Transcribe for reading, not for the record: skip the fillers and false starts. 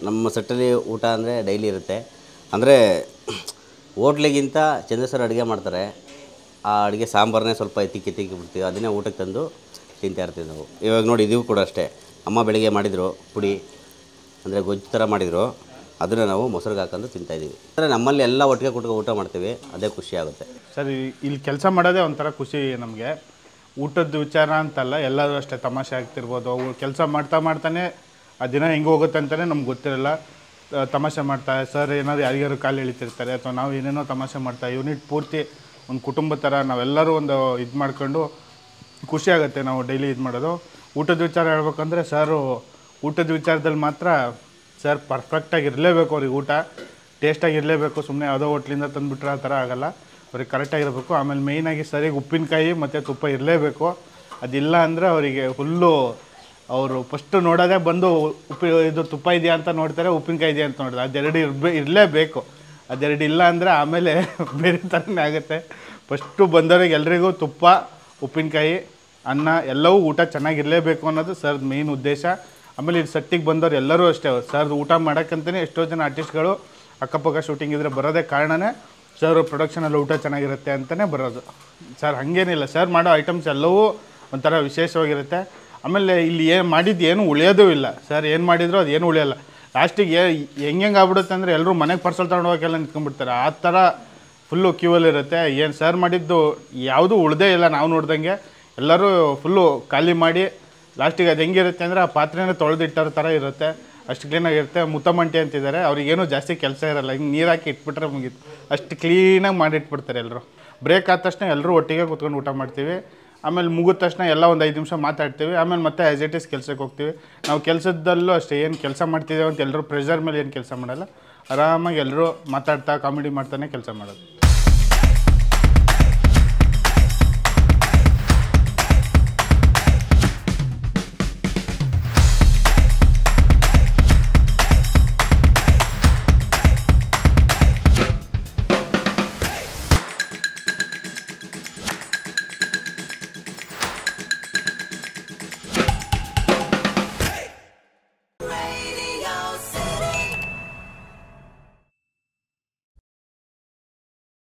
ನಮ್ಮ ಸೆಟ್ಟಲ್ಲಿ ಊಟ ಅಂದರೆ ಡೈಲಿ ಇರುತ್ತೆ. ಅಂದರೆ ಹೋಟ್ಲಿಗಿಂತ ಚಂದ್ರ ಸರ್ ಅಡುಗೆ ಮಾಡ್ತಾರೆ. ಆ ಅಡುಗೆ ಸಾಂಬಾರನ್ನೇ ಸ್ವಲ್ಪ ಎತ್ತಿಕ್ಕಿ ಬಿಡ್ತೀವಿ, ಅದನ್ನೇ ಊಟಕ್ಕೆ ತಂದು ತಿಂತಾಯಿರ್ತೀವಿ ನಾವು. ಇವಾಗ ನೋಡಿ, ಇದೂ ಕೂಡ ಅಷ್ಟೇ. ಅಮ್ಮ ಬೆಳಿಗ್ಗೆ ಮಾಡಿದರು ಪುಡಿ, ಅಂದರೆ ಗೊಜ್ಜು ಥರ ಮಾಡಿದರು, ಅದನ್ನು ನಾವು ಮೊಸರಿಗೆ ಹಾಕೊಂಡು ತಿಂತಾಯಿದ್ದೀವಿ. ಅಂದರೆ ನಮ್ಮಲ್ಲಿ ಎಲ್ಲ ಒಟ್ಟಿಗೆ ಕುಟ್ಕೊ ಊಟ ಮಾಡ್ತೀವಿ, ಅದೇ ಖುಷಿ ಆಗುತ್ತೆ ಸರ್. ಇಲ್ಲಿ ಕೆಲಸ ಮಾಡೋದೇ ಒಂಥರ ಖುಷಿ ನಮಗೆ. ಊಟದ ವಿಚಾರ ಅಂತಲ್ಲ, ಎಲ್ಲರೂ ಅಷ್ಟೇ ತಮಾಷೆ ಆಗ್ತಿರ್ಬೋದು. ಕೆಲಸ ಮಾಡ್ತಾನೆ ಆ ದಿನ ಹೆಂಗೆ ಹೋಗುತ್ತೆ ಅಂತಲೇ ನಮ್ಗೆ ಗೊತ್ತಿರಲ್ಲ. ತಮಾಷೆ ಮಾಡ್ತಾರೆ ಸರ್, ಏನಾದ್ರು ಯಾರಿಗಾರು ಕಾಲು ಎಳಿತಿರ್ತಾರೆ, ಅಥವಾ ನಾವು ಏನೇನೋ ತಮಾಷೆ ಮಾಡ್ತಾರೆ. ಯೂನಿಟ್ ಪೂರ್ತಿ ಒಂದು ಕುಟುಂಬ ಥರ ನಾವೆಲ್ಲರೂ ಒಂದು ಇದು ಮಾಡ್ಕೊಂಡು ಖುಷಿ ಆಗುತ್ತೆ ನಾವು ಡೈಲಿ ಇದು ಮಾಡೋದು. ಊಟದ ವಿಚಾರ ಹೇಳ್ಬೇಕಂದ್ರೆ ಸರು ಊಟದ ವಿಚಾರದಲ್ಲಿ ಮಾತ್ರ ಸರ್ ಪರ್ಫೆಕ್ಟಾಗಿ ಇರಲೇಬೇಕು. ಅವ್ರಿಗೆ ಊಟ ಟೇಸ್ಟಾಗಿರಲೇಬೇಕು. ಸುಮ್ಮನೆ ಯಾವುದೋ ಹೋಟ್ಲಿಂದ ತಂದುಬಿಟ್ರೆ ಆ ಥರ ಆಗೋಲ್ಲ. ಅವ್ರಿಗೆ ಕರೆಕ್ಟಾಗಿರಬೇಕು. ಆಮೇಲೆ ಮೇಯ್ನಾಗಿ ಸರಿಗೆ ಉಪ್ಪಿನಕಾಯಿ ಮತ್ತು ತುಪ್ಪ ಇರಲೇಬೇಕು. ಅದಿಲ್ಲ ಅಂದರೆ ಅವರಿಗೆ ಫುಲ್ಲು ಅವರು ಫಸ್ಟು ನೋಡೋದೇ ಬಂದು ಇದು ತುಪ್ಪ ಇದೆಯಾ ಅಂತ ನೋಡ್ತಾರೆ, ಉಪ್ಪಿನಕಾಯಿ ಇದೆಯಾ ಅಂತ ನೋಡ್ತಾರೆ. ಅದೆರಡು ಇರಲೇಬೇಕು. ಅದೆರಡು ಇಲ್ಲ ಅಂದರೆ ಆಮೇಲೆ ಬೇರೆ ಥರನೇ ಆಗುತ್ತೆ. ಫಸ್ಟು ಬಂದವ್ರಿಗೆ ಎಲ್ರಿಗೂ ತುಪ್ಪ, ಉಪ್ಪಿನಕಾಯಿ, ಅನ್ನ ಎಲ್ಲವೂ ಊಟ ಚೆನ್ನಾಗಿರಲೇಬೇಕು ಅನ್ನೋದು ಸರ್ದು ಮೇಯ್ನ್ ಉದ್ದೇಶ. ಆಮೇಲೆ ಇದು ಸೆಟ್ಟಿಗೆ ಬಂದವ್ರು ಎಲ್ಲರೂ ಅಷ್ಟೇ. ಸರ್ದು ಊಟ ಮಾಡೋಕ್ಕಂತಲೇ ಎಷ್ಟೋ ಜನ ಆರ್ಟಿಸ್ಟ್ಗಳು ಅಕ್ಕಪಕ್ಕ ಶೂಟಿಂಗ್ ಇದ್ದರೆ ಬರೋದೇ ಕಾರಣನೇ ಸರ್ ಪ್ರೊಡಕ್ಷನಲ್ಲಿ ಊಟ ಚೆನ್ನಾಗಿರುತ್ತೆ ಅಂತಲೇ ಬರೋದು. ಸರ್ ಹಾಗೇನಿಲ್ಲ, ಸರ್ ಮಾಡೋ ಐಟಮ್ಸ್ ಎಲ್ಲವೂ ಒಂಥರ ವಿಶೇಷವಾಗಿರುತ್ತೆ. ಆಮೇಲೆ ಇಲ್ಲಿ ಮಾಡಿದ್ದು ಏನು ಉಳಿಯೋದೂ ಇಲ್ಲ. ಸರ್ ಏನು ಮಾಡಿದ್ರು ಅದು ಏನು ಉಳಿಯೋಲ್ಲ. ಲಾಸ್ಟಿಗೆ ಹೆಂಗೆ ಆಗ್ಬಿಡುತ್ತೆ ಅಂದರೆ ಎಲ್ಲರೂ ಮನೆಗೆ ಪಾರ್ಸಲ್ ತೊಗೊಂಡು ಹೋಗೋಕ್ಕೆಲ್ಲ ನಿಂತ್ಕೊಂಡ್ಬಿಡ್ತಾರೆ. ಆ ಥರ ಫುಲ್ಲು ಕ್ಯೂವಲ್ಲಿರುತ್ತೆ. ಏನು ಸರ್ ಮಾಡಿದ್ದು ಯಾವುದೂ ಉಳಿದೇ ಇಲ್ಲ. ನಾವು ನೋಡ್ದಂಗೆ ಎಲ್ಲರೂ ಫುಲ್ಲು ಖಾಲಿ ಮಾಡಿ ಲಾಸ್ಟಿಗೆ ಅದು ಹೆಂಗಿರುತ್ತೆ ಅಂದರೆ ಆ ಪಾತ್ರೆನೇ ತೊಳೆದಿಟ್ಟರ ಥರ ಇರುತ್ತೆ. ಅಷ್ಟು ಕ್ಲೀನಾಗಿರುತ್ತೆ. ಮುತ್ತಮಂಟಿ ಅಂತಿದ್ದಾರೆ, ಅವ್ರಿಗೇನು ಜಾಸ್ತಿ ಕೆಲಸ ಇರೋಲ್ಲ. ಹಿಂಗೆ ನೀರು ಹಾಕಿ ಇಟ್ಬಿಟ್ರೆ ಮುಗೀತು. ಅಷ್ಟು ಕ್ಲೀನಾಗಿ ಮಾಡಿಟ್ಬಿಡ್ತಾರೆ ಎಲ್ಲರೂ. ಬ್ರೇಕ್ ಆದ ತಕ್ಷಣ ಎಲ್ಲರೂ ಒಟ್ಟಿಗೆ ಕೂತ್ಕೊಂಡು ಊಟ ಮಾಡ್ತೀವಿ. ಆಮೇಲೆ ಮುಗಿದ ತಕ್ಷಣ ಎಲ್ಲ ಒಂದು 5 ನಿಮಿಷ ಮಾತಾಡ್ತೀವಿ. ಆಮೇಲೆ ಮತ್ತೆ ಆ್ಯಸ್ ಇಟ್ ಈಸ್ ಕೆಲಸಕ್ಕೆ ಹೋಗ್ತೀವಿ. ನಾವು ಕೆಲಸದಲ್ಲೂ ಅಷ್ಟೇ, ಏನು ಕೆಲಸ ಮಾಡ್ತಿದ್ದೇವೆ ಅಂತ ಎಲ್ಲರೂ ಪ್ರೆಷರ್ ಮೇಲೆ ಏನು ಕೆಲಸ ಮಾಡಲ್ಲ. ಆರಾಮಾಗಿ ಎಲ್ಲರೂ ಮಾತಾಡ್ತಾ ಕಾಮಿಡಿ ಮಾಡ್ತಾನೆ ಕೆಲಸ ಮಾಡೋದು.